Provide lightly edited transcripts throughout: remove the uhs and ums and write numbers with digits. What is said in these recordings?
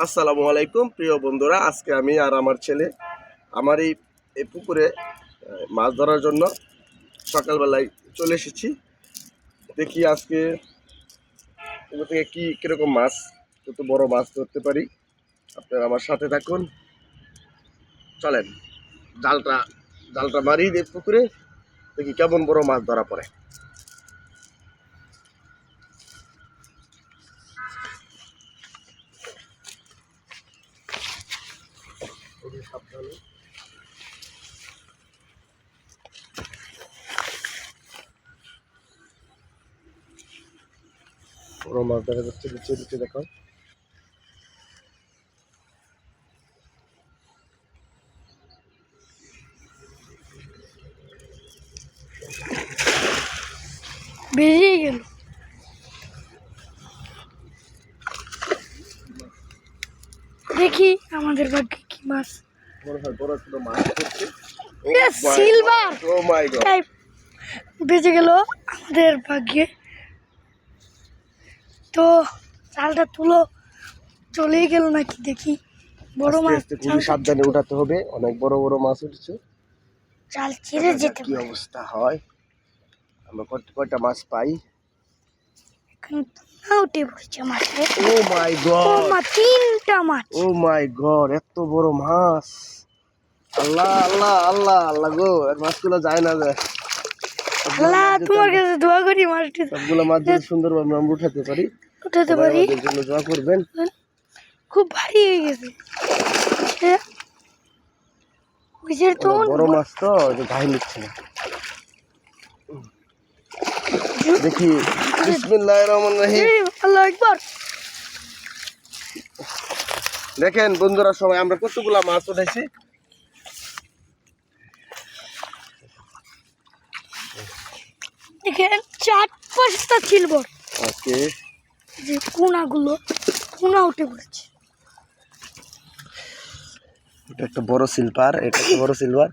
আসসালামু আলাইকুম প্রিয় বন্ধুরা, আজকে আমি আর আমার ছেলে আমার এই পুকুরে মাছ ধরার জন্য সকালবেলায় চলে এসেছি। দেখি আজকে পুকুর থেকে কীরকম মাছ, কত বড় মাছ ধরতে পারি। আপনারা আমার সাথে থাকুন, চলেন জালটা মারি দেব পুকুরে, দেখি কেমন বড় মাছ ধরা পড়ে। সাবধানে, বড় মাছ দেখা যাচ্ছে, নিচে দেখো। বেরিয়ে গেল। দেখি আমাদের ভাগ্যে কি মাছ। বড় ছোট মাছ পড়ছে। সিলভার। ও মাই গড, বেঁচে গেল আমাদের ভাগ্যে। তো জালটা তুলো, চলেই গেল নাকি দেখি। বড় মাছ, খুবই সাবধানে উঠাতে হবে, অনেক বড় বড় মাছ উঠছে। জাল ছিঁড়ে যেতে কি অবস্থা হয়, আমরা কয়টা মাছ পাই। উঠে পড়ছে মাছে। ও মাই গড, তিনটা মাছ। ও মাই গড, এত বড় মাছ! আল্লাহ আল্লাহ আল্লাহ আল্লাহ গো, মাছগুলো যায় না যায়। আল্লাহ তোমার কাছে দোয়া করি মাছটি সবগুলো মাছ যদি সুন্দরভাবে আমরা উঠাতে পারি। আমাদের জন্য দোয়া করবেন। খুব ভারী হয়ে গেছে বড় মাছ তো গায়ে নিচ্ছে না। দেখি, বিসমিল্লাহির রহমানির রহিম। আল্লাহু আকবার। দেখেন বন্ধুরা, সবাই আমরা কতগুলা মাছ উঠাইছি। দেখেন 4-5টা সিলভার। ওকে, যে কোনা উঠে পড়েছে। এটা একটা বড় সিলভার,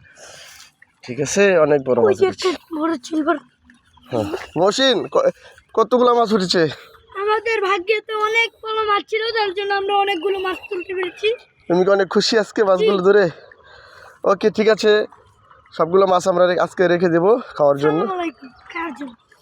ঠিক আছে, অনেক বড় মাছ উঠেছে। বড় সিলভার। হ্যাঁ মহসিন, কতগুলা মাছ উঠেছে? আমাদের ভাগ্যে তো অনেক বড় মাছ ছিল, তার জন্য আমরা অনেকগুলো মাছ তুলতে পেরেছি। তুমি কি অনেক খুশি আজকে মাছগুলো ধরে? ওকে, ঠিক আছে, সবগুলো মাছ আমরা আজকে রেখে দেবো খাওয়ার জন্য।